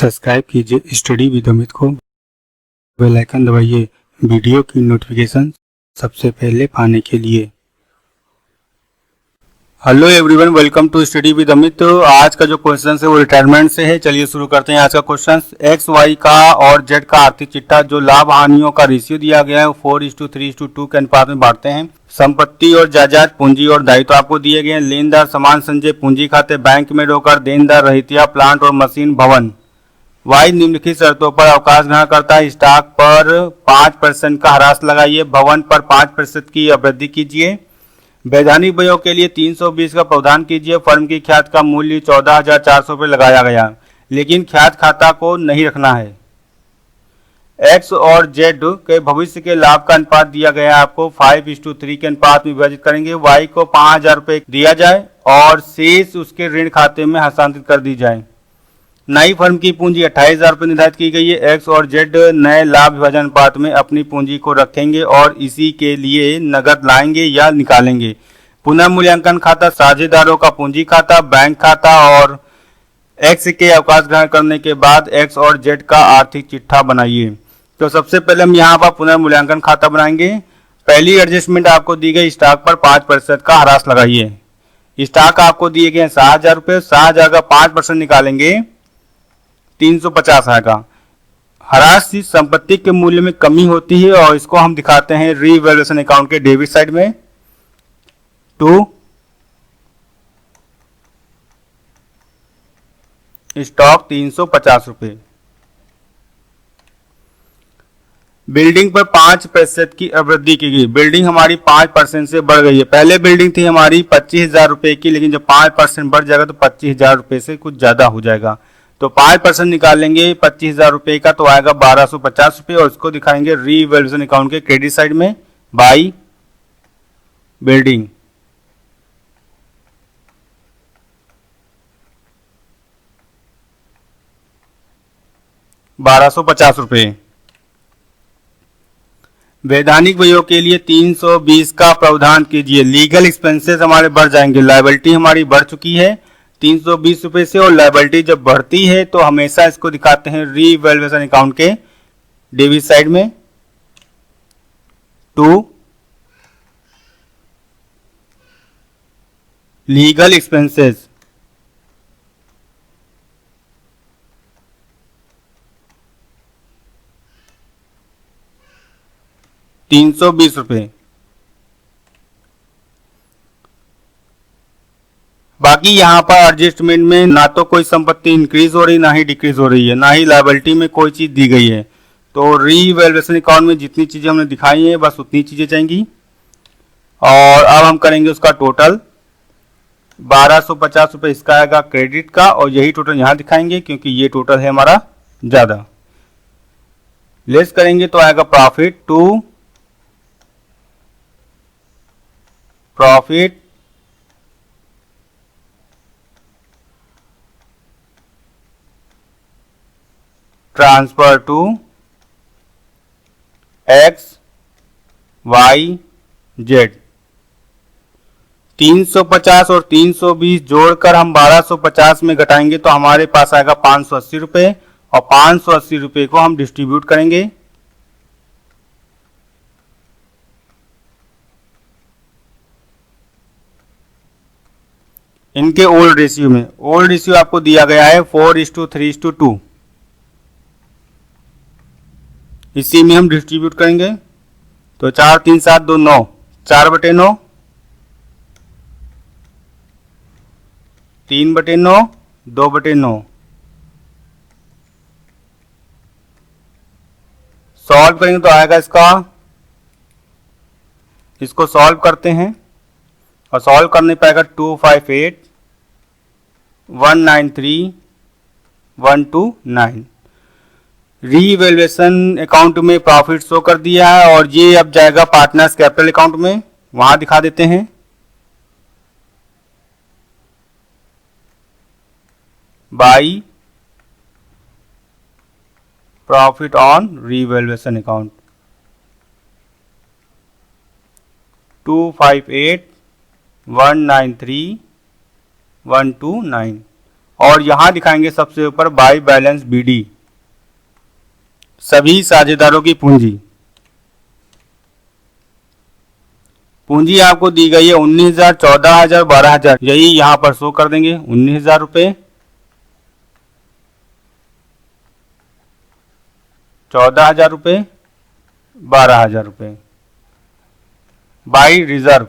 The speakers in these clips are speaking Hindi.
सब्सक्राइब कीजिए स्टडी विद अमित को, बेल आइकन दबाइए वीडियो की नोटिफिकेशन सबसे पहले पाने के लिए। Hello everyone, welcome to study with Amit. तो आज का जो क्वेश्चन है वो रिटायरमेंट से है। चलिए शुरू करते हैं आज का क्वेश्चन। एक्स वाई का और जेड का आर्थिक चिट्ठा जो लाभ हानियों का रेशियो दिया गया है वो 4:3:2 के अनुपात में बांटते हैं। संपत्ति और जायदाद, पूंजी और दायित्व आपको दिए गए हैं। लेनदार समान संचय पूंजी खाते बैंक में रोकर, देनदार रहितिया प्लांट और मशीन भवन। वाई निम्नलिखित शर्तों पर अवकाश ग्रहण करता है। स्टॉक पर 5% का ह्रास लगाइए, भवन पर 5% की वृद्धि कीजिए। वैधानिक व्ययों के लिए 320 का प्रावधान कीजिए। फर्म की ख्यात का मूल्य 14,400 रुपये लगाया गया, लेकिन ख्यात खाता को नहीं रखना है। एक्स और जेड के भविष्य के लाभ का अनुपात दिया गया है आपको 5:3 के अनुपात में विभाजित करेंगे। वाई को 5,000 रुपये दिया जाए और शेष उसके ऋण खाते में हस्तांतरित कर दी जाए। नई फर्म की पूंजी 28,000 रुपये निर्धारित की गई है। एक्स और जेड नए लाभ विभाजन अनुपात में अपनी पूंजी को रखेंगे और इसी के लिए नगद लाएंगे या निकालेंगे। पुनः मूल्यांकन खाता, साझेदारों का पूंजी खाता, बैंक खाता और एक्स के अवकाश ग्रहण करने के बाद एक्स और जेड का आर्थिक चिट्ठा बनाइए। तो सबसे पहले हम यहाँ पर पुनः मूल्यांकन खाता बनाएंगे। पहली एडजस्टमेंट आपको दी गई, स्टॉक पर 5% का ह्रास लगाइए। स्टॉक आपको दिए गए 7,000 रुपये, 7,000 का 5% निकालेंगे 350 आएगा। ह्रास संपत्ति के मूल्य में कमी होती है और इसको हम दिखाते हैं रीवैल्यूएशन अकाउंट के डेबिट साइड में। 2 स्टॉक 350 रुपये। बिल्डिंग पर 5% की वृद्धि की गई। बिल्डिंग हमारी 5% से बढ़ गई है। पहले बिल्डिंग थी हमारी 25,000 रुपये की, लेकिन जब 5% बढ़ जाएगा तो 25,000 रुपये से कुछ ज्यादा हो जाएगा। तो 5% निकालेंगे 25,000 रुपये का तो आएगा 1,250 रुपये और इसको दिखाएंगे रीवैल्यूएशन अकाउंट के क्रेडिट साइड में बाई बिल्डिंग। ₹1,250। वैधानिक व्ययों के लिए 320 का प्रावधान कीजिए। लीगल एक्सपेंसेस हमारे बढ़ जाएंगे। लायबिलिटी हमारी बढ़ चुकी है 320 रुपये से, और लायबिलिटी जब बढ़ती है तो हमेशा इसको दिखाते हैं रीवैल्यूएशन अकाउंट के डेबिट साइड में। 2 लीगल एक्सपेंसेस। ₹320। बाकी यहाँ पर एडजस्टमेंट में ना तो कोई संपत्ति इंक्रीज हो रही, ना ही डिक्रीज हो रही है, ना ही लायबिलिटी में कोई चीज दी गई है। तो रीवैल्यूएशन अकाउंट में जितनी चीजें हमने दिखाई हैं बस उतनी चीजें चाहिए। और अब हम करेंगे उसका टोटल। 1,250 रुपये इसका आएगा क्रेडिट का, और यही टोटल यहाँ दिखाएंगे क्योंकि ये टोटल है हमारा ज्यादा। लेस करेंगे तो आएगा profit. 2 profit transfer to X Y Z. 350 और 320 जोड़कर हम 1,250 में घटाएंगे तो हमारे पास आएगा 580 रुपये, और 580 रुपये को हम डिस्ट्रीब्यूट करेंगे। इनके ओल्ड रेशियो में। ओल्ड रेशियो आपको दिया गया है 4:3:2। इसी में हम डिस्ट्रीब्यूट करेंगे तो 4 3 7 2 9, 4/9, 3/9, 2/9। सॉल्व करेंगे तो आएगा इसको सॉल्व करते हैं, और सॉल्व करने पे आएगा 258 193 129। रीवैल्यूएशन अकाउंट में प्रॉफिट शो कर दिया है, और ये अब जाएगा पार्टनर्स कैपिटल अकाउंट में। वहां दिखा देते हैं। By profit on revaluation account. 258 193 129। और यहां दिखाएंगे सबसे ऊपर बाय बैलेंस BD, सभी साझेदारों की पूंजी। पूंजी आपको दी गई है 19,000, 14,000, 12,000, यही यहां पर शो कर देंगे। 19,000 रुपये, 14,000 रुपये, 12,000 रुपये। बाई रिजर्व,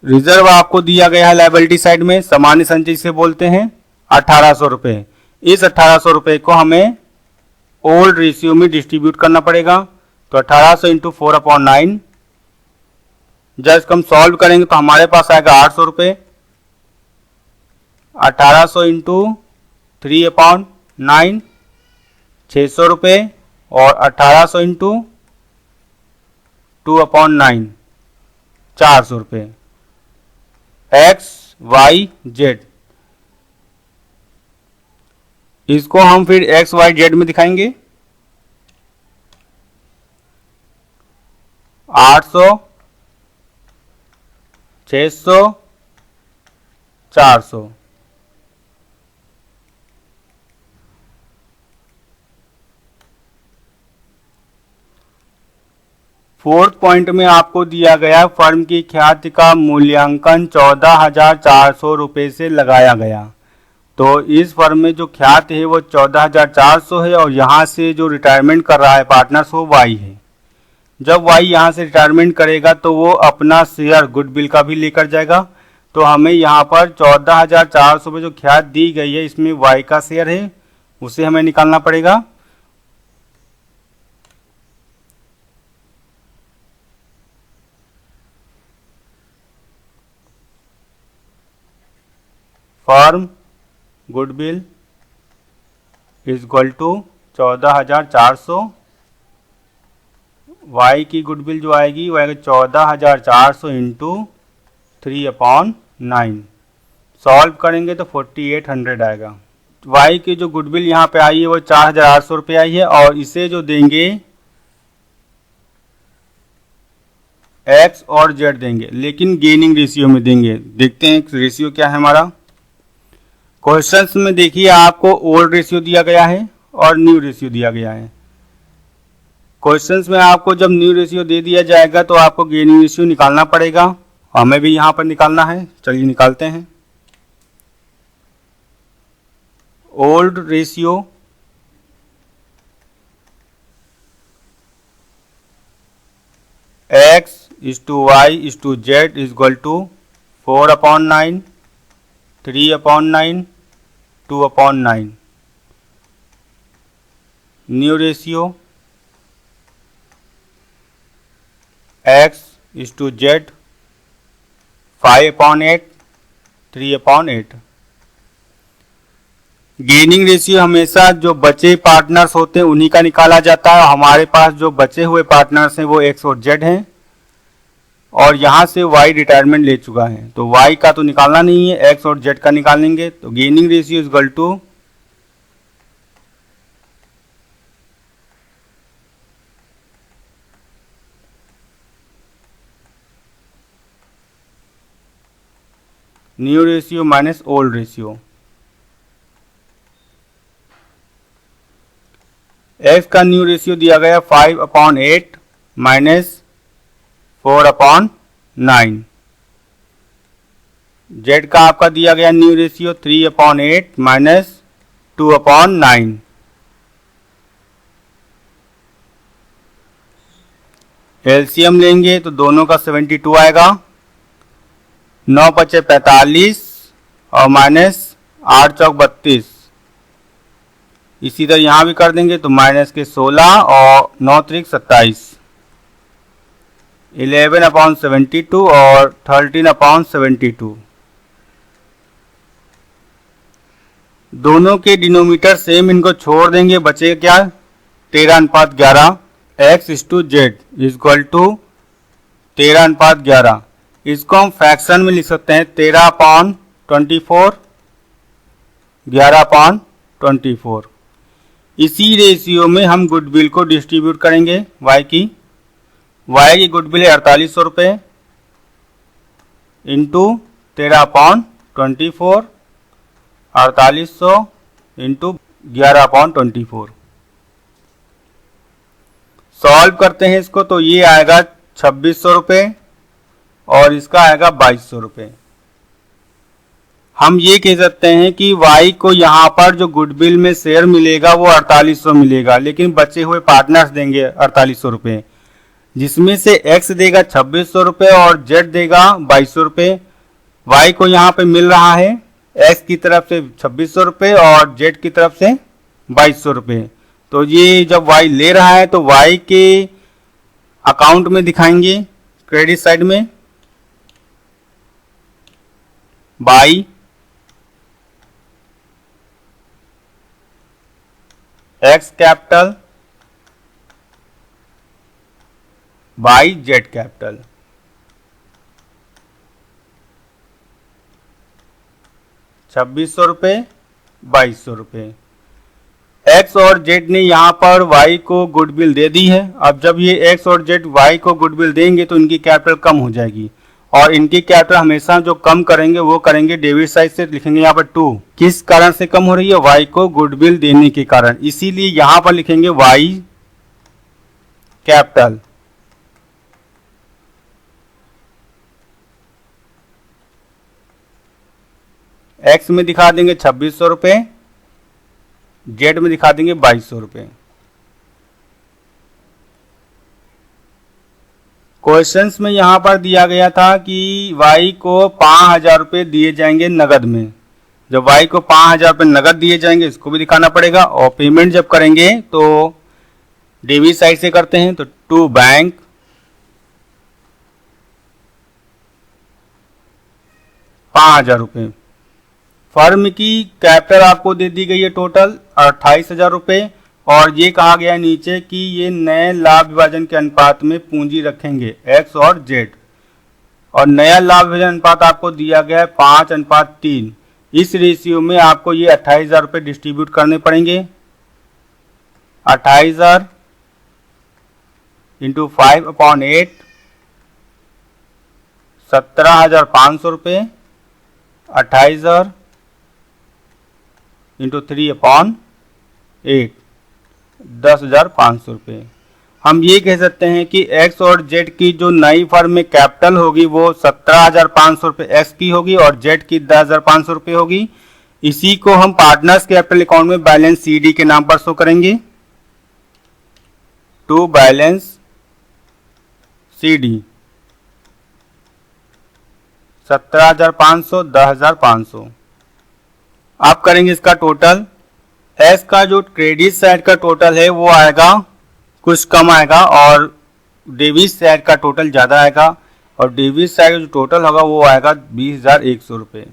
रिजर्व आपको दिया गया है लायबिलिटी साइड में, सामान्य संचय से बोलते हैं, 1,800 रुपये। इस 1,800 रुपये को हमें ओल्ड रेशियो में डिस्ट्रीब्यूट करना पड़ेगा। तो 1800 इंटू 4/9, जब इसको हम सॉल्व करेंगे तो हमारे पास आएगा 800 रुपये। 1800 इंटू 3/9, 600 रुपये, और 1800 इंटू 2/9, 400 रुपये। XYZ, इसको हम फिर XYZ में दिखाएंगे। 800, 600, 400। फोर्थ पॉइंट में आपको दिया गया फर्म की ख्याति का मूल्यांकन 14,400 रुपये से लगाया गया। तो इस फर्म में जो ख्याति है वो 14,400 है, और यहाँ से जो रिटायरमेंट कर रहा है पार्टनर्स वो वाई है। जब वाई यहाँ से रिटायरमेंट करेगा तो वो अपना शेयर गुडविल का भी लेकर जाएगा। तो हमें यहाँ पर 14,400 में जो ख्याति दी गई है इसमें वाई का शेयर है, उसे हमें निकालना पड़ेगा। Firm goodwill is equal to 14,400, Y की गुडविल जो आएगी वो आएगी 14,400 इंटू 3/9। सॉल्व करेंगे तो 4,800 आएगा। वाई की जो गुडविल यहाँ पे आई है वो 4,800 रुपये आई है, और इसे जो देंगे एक्स और जेड देंगे, लेकिन गेनिंग रेशियो में देंगे। देखते हैं रेशियो क्या है हमारा। क्वेश्चंस में देखिए आपको ओल्ड रेशियो दिया गया है और न्यू रेशियो दिया गया है। क्वेश्चंस में आपको जब न्यू रेशियो दे दिया जाएगा तो आपको गेनिंग रेशियो निकालना पड़ेगा, हमें भी यहाँ पर निकालना है। चलिए निकालते हैं। Old ratio x/y/z is equal to 4/9, 3/9, 2/9। New ratio x/z 5/8, 3/8। Gaining ratio हमेशा जो बचे पार्टनर्स होते हैं उन्हीं का निकाला जाता है। हमारे पास जो बचे हुए पार्टनर्स हैं वो x और z हैं, और यहाँ से y रिटायरमेंट ले चुका है, तो y का तो निकालना नहीं है, x और z का निकालेंगे। तो gaining ratio is equal to new ratio minus old ratio. x का न्यू रेशियो दिया गया 5/8 माइनस 4/9। z का आपका दिया गया न्यू रेशियो 3/8 माइनस 2/9। एलसीएम लेंगे तो दोनों का 72 आएगा। 9×5 = 45 और माइनस 8×4 = 32। इसी तरह यहाँ भी कर देंगे तो माइनस के 16 और 9×3 = 27। 11/72 और 13/72। दोनों के डिनोमीटर सेम, इनको छोड़ देंगे, बचेगा क्या 13:11। x/z is equal to 13:11। इसको हम फ्रैक्शन में लिख सकते हैं 13/24, 11/24। इसी रेशियो में हम गुडविल को डिस्ट्रीब्यूट करेंगे। y की गुडविल है 4800 रुपये इंटू 13/24, 4800 इंटू 11/24। सॉल्व करते हैं इसको तो ये आएगा 2600 रुपये और इसका आएगा 2200 रुपये। हम ये कह सकते हैं कि y को यहाँ पर जो गुडविल में शेयर मिलेगा वो 4800 मिलेगा, लेकिन बचे हुए पार्टनर्स देंगे 4800 रुपये, जिसमें से x देगा 2600 रुपये और z देगा 2200 रुपये। y को यहाँ पे मिल रहा है x की तरफ से 2600 रुपये और z की तरफ से 2200 रुपये। तो ये जब y ले रहा है तो y के अकाउंट में दिखाएंगे क्रेडिट साइड में by x capital by Z capital. ₹2600, ₹2200। X और जेड ने यहाँ पर वाई को गुडविल दे दी है। अब जब ये एक्स और जेड वाई को गुडविल देंगे तो इनकी कैपिटल कम हो जाएगी और इनकी कैपिटल हमेशा जो कम करेंगे वो करेंगे डेबिट साइड से, लिखेंगे यहाँ पर 2। किस कारण से कम हो रही है? वाई को गुडविल देने के कारण, इसीलिए यहाँ पर लिखेंगे वाई कैपिटल। एक्स में दिखा देंगे 2600 रुपये, जेड में दिखा देंगे 2200 रुपये। क्वेश्चंस में यहां पर दिया गया था कि वाई को 5000 रुपये दिए जाएंगे नगद में। जब वाई को 5000 रुपये नगद दिए जाएंगे इसको भी दिखाना पड़ेगा, और पेमेंट जब करेंगे तो डेबिट साइड से करते हैं तो टू बैंक, ₹5000। फर्म की कैपिटल आपको दे दी गई है टोटल 28,000 रुपये, और ये कहा गया है नीचे कि ये नए लाभ विभाजन के अनुपात में पूंजी रखेंगे एक्स और जेड, और नया लाभ विभाजन अनुपात आपको दिया गया है 5:3। इस रेशियो में आपको ये 28,000 रुपये डिस्ट्रीब्यूट करने पड़ेंगे। 28,000 इंटू 5/8 17,500 रुपये, 28,000 इंटू 3/8 10,500 रुपये। हम ये कह सकते हैं कि एक्स और जेड की जो नई फर्म में कैपिटल होगी वो 17,500 रुपये एक्स की होगी और जेड की 10,500 रुपये होगी। इसी को हम पार्टनर्स कैपिटल अकाउंट में बैलेंस सीडी के नाम पर शो करेंगे, टू बैलेंस सीडी 17,500 10,500। आप करेंगे इसका टोटल। एस का जो क्रेडिट साइड का टोटल है वो आएगा कुछ कम आएगा और डेबिट साइड का टोटल ज़्यादा आएगा, और डेबिट साइड का जो टोटल होगा वो आएगा 20,100 रुपये।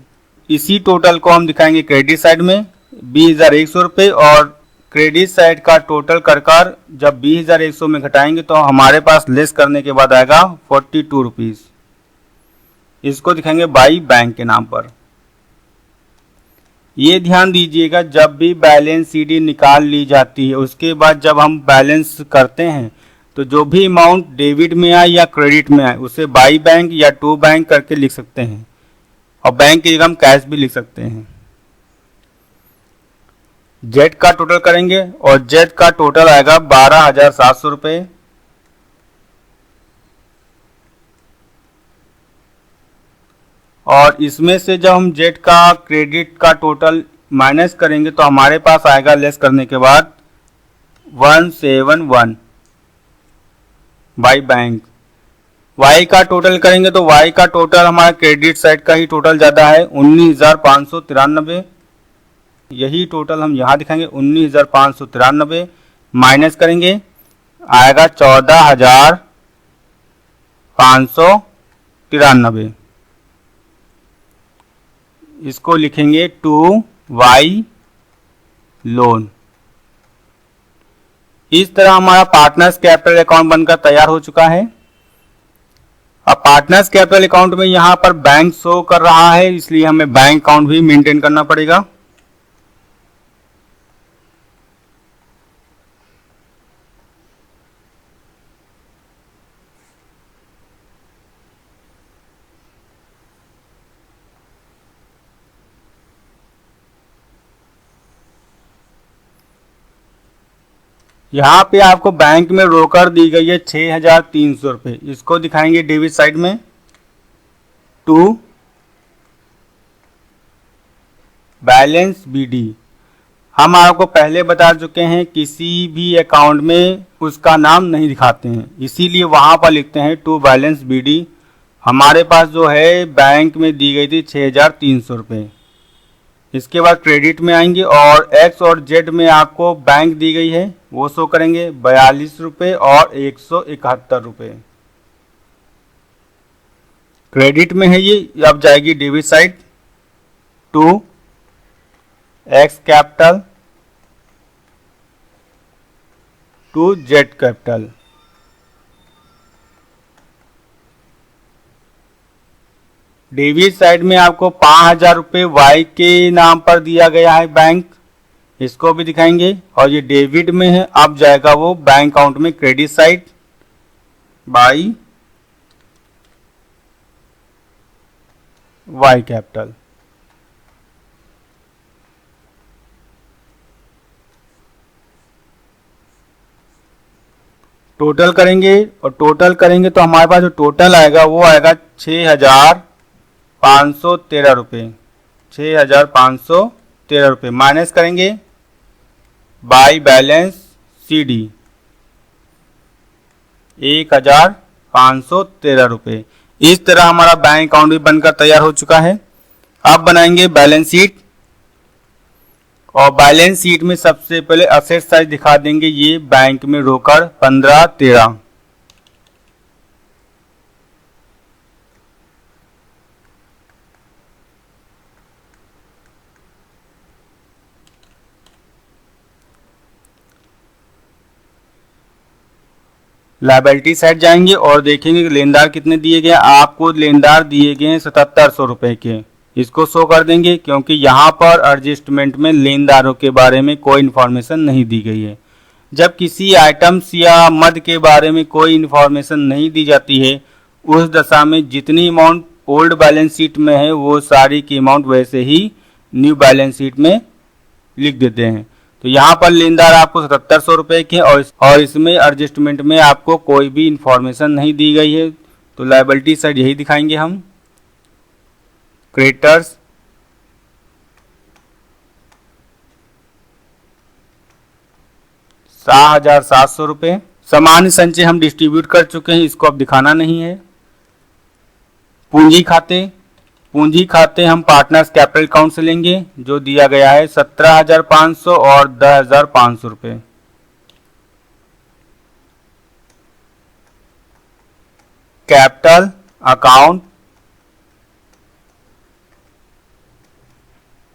इसी टोटल को हम दिखाएंगे क्रेडिट साइड में 20,100 रुपये, और क्रेडिट साइड का टोटल कर जब 20,100 में घटाएंगे तो हमारे पास लेस करने के बाद आएगा 42 रुपीज़। इसको दिखाएंगे बाई बैंक के नाम पर। ये ध्यान दीजिएगा जब भी बैलेंस सीडी निकाल ली जाती है उसके बाद जब हम बैलेंस करते हैं तो जो भी अमाउंट डेबिट में आए या क्रेडिट में आए उसे बाई बैंक या टू बैंक करके लिख सकते हैं, और बैंक की जगह हम कैश भी लिख सकते हैं। जेड का टोटल करेंगे और जेड का टोटल आएगा 12,700 रुपये, और इसमें से जब हम जेड का क्रेडिट का टोटल माइनस करेंगे तो हमारे पास आएगा लेस करने के बाद 171 बाई बैंक। वाई का टोटल करेंगे तो वाई का टोटल हमारा क्रेडिट साइड का ही टोटल ज़्यादा है 19,593। यही टोटल हम यहाँ दिखाएंगे 19,593 माइनस करेंगे आएगा 14,593। इसको लिखेंगे टू वाई लोन। इस तरह हमारा पार्टनर्स कैपिटल अकाउंट बनकर तैयार हो चुका है। अब पार्टनर्स कैपिटल अकाउंट में यहाँ पर बैंक शो कर रहा है, इसलिए हमें बैंक अकाउंट भी मेंटेन करना पड़ेगा। यहाँ पे आपको बैंक में रोकड़ दी गई है 6,300 रुपये। इसको दिखाएंगे डेबिट साइड में। To balance BD. हम आपको पहले बता चुके हैं किसी भी अकाउंट में उसका नाम नहीं दिखाते हैं, इसीलिए वहां पर लिखते हैं टू बैलेंस बीडी। हमारे पास जो है बैंक में दी गई थी 6,300 रुपये। इसके बाद क्रेडिट में आएंगे और एक्स और जेड में आपको बैंक दी गई है वो शो करेंगे 42 रुपये और 171 रुपये। क्रेडिट में है ये। अब जाएगी debit side. To X capital to Z capital. Debit side में आपको 5,000 रुपये वाई के नाम पर दिया गया है बैंक, इसको भी दिखाएंगे। और ये डेबिट में है। अब जाएगा वो बैंक अकाउंट में credit side by Y capital. Total करेंगे और टोटल करेंगे तो हमारे पास जो टोटल आएगा वो आएगा 6,513 रुपये। 6,513 रुपये माइनस करेंगे बाई बैलेंस सीडी 1,513 रुपये। इस तरह हमारा बैंक अकाउंट भी बनकर तैयार हो चुका है। अब बनाएंगे बैलेंस शीट। और बैलेंस शीट में सबसे पहले असेट साइड दिखा देंगे। ये बैंक में रोकड़ 15-13। लायबिलिटी साइड जाएंगे और देखेंगे कि लेनदार कितने दिए गए। आपको लेनदार दिए गए हैं 7,700 रुपए के। इसको शो कर देंगे क्योंकि यहाँ पर एडजस्टमेंट में लेनदारों के बारे में कोई इन्फॉर्मेशन नहीं दी गई है। जब किसी आइटम्स या मद के बारे में कोई इन्फॉर्मेशन नहीं दी जाती है उस दशा में जितनी अमाउंट ओल्ड बैलेंस शीट में है वो सारी की अमाउंट वैसे ही न्यू बैलेंस शीट में लिख देते हैं। तो यहाँ पर लेनदार आपको 7,700 रुपये के और इसमें एडजस्टमेंट में आपको कोई भी इंफॉर्मेशन नहीं दी गई है। तो लायबिलिटी साइड यही दिखाएंगे हम। क्रेडिटर्स 6,700 रुपये। सामान्य संचय हम डिस्ट्रीब्यूट कर चुके हैं, इसको अब दिखाना नहीं है। पूंजी खाते हम पार्टनर्स कैपिटल अकाउंट से लेंगे जो दिया गया है 17,500 और 10,500 रुपये। Capital account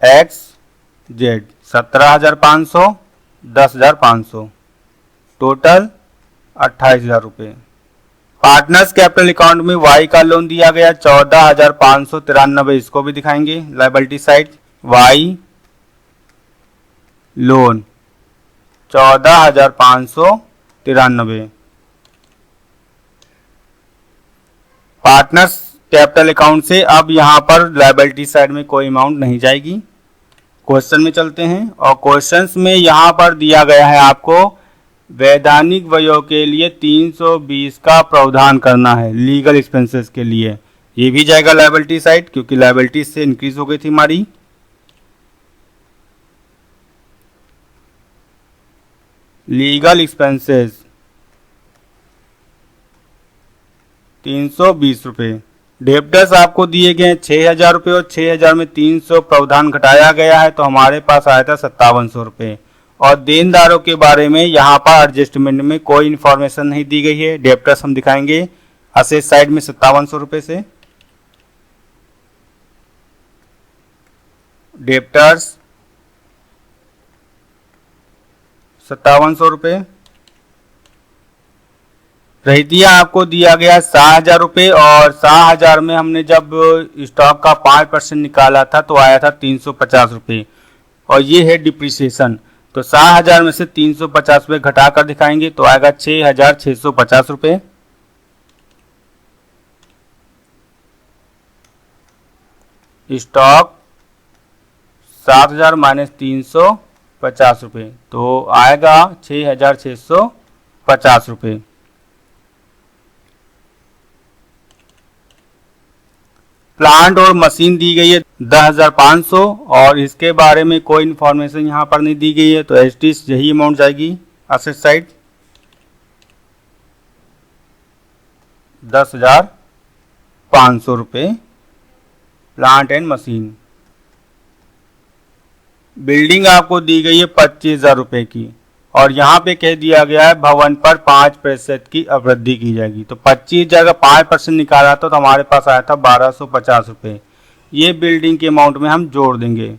X Z 17,500 10,500 total 28,000 रुपये। पार्टनर्स कैपिटल अकाउंट में वाई का लोन दिया गया 14,593। इसको भी दिखाएंगे liability side. Y loan 14,593। Partners capital account से अब यहां पर लायबिलिटी साइड में कोई अमाउंट नहीं जाएगी। क्वेश्चन में चलते हैं और क्वेश्चंस में यहां पर दिया गया है आपको वैधानिक व्ययों के लिए 320 का प्रावधान करना है लीगल एक्सपेंसेस के लिए। ये भी जाएगा लायबिलिटी साइड क्योंकि लायबिलिटी से इंक्रीज हो गई थी हमारी। लीगल एक्सपेंसेस 320 रुपये। डेप्टर्स आपको दिए गए 6,000 रुपये और 6,000 में 300 प्रावधान घटाया गया है तो हमारे पास आया था 5,700 रुपये। और देनदारों के बारे में यहाँ पर एडजस्टमेंट में कोई इन्फॉर्मेशन नहीं दी गई है। डेप्टर्स हम दिखाएंगे असेट साइड में 5,700 रुपये से। डेप्टर्स 5,700 रुपये। रहतिया आपको दिया गया 6,000 रुपये और 6,000 में हमने जब स्टॉक का 5% निकाला था तो आया था 350 रुपये। और ये है डिप्रिसिएशन। तो 6,000 में से 350 रुपये घटाकर दिखाएंगे तो आएगा 6,650 रुपये। स्टॉक 7,000 माइनस 350 50 रुपये, तो आएगा 6,650 रुपये। प्लांट और मशीन दी गई है 10,500 और इसके बारे में कोई इन्फॉर्मेशन यहाँ पर नहीं दी गई है, तो एस टी यही अमाउंट जाएगी असेट साइड 10,500 रुपये प्लांट एंड मशीन। बिल्डिंग आपको दी गई है 25,000 रुपये की और यहाँ पे कह दिया गया है भवन पर 5% की अवृद्धि की जाएगी। तो 25,000 का 5% निकाला तो हमारे पास आया था 1,250 रुपये। ये बिल्डिंग के अमाउंट में हम जोड़ देंगे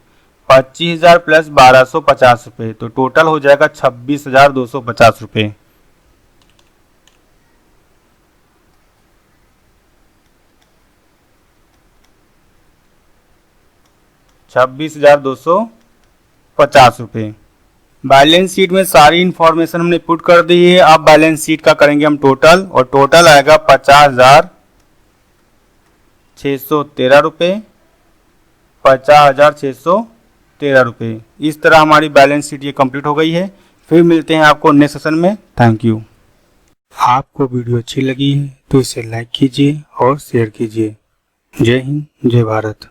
25,000 प्लस 1,250 रुपये, तो टोटल हो जाएगा 26,250 रुपये। ₹26,250। बैलेंस शीट में सारी इंफॉर्मेशन हमने पुट कर दी है। अब बैलेंस शीट का करेंगे हम टोटल और टोटल आएगा 50,613 रुपये, 50,613 रुपये। इस तरह हमारी बैलेंस शीट ये कंप्लीट हो गई है। फिर मिलते हैं आपको नेक्स्ट सेशन में। Thank you. आपको वीडियो अच्छी लगी है तो इसे लाइक कीजिए और शेयर कीजिए। जय हिंद, जय भारत।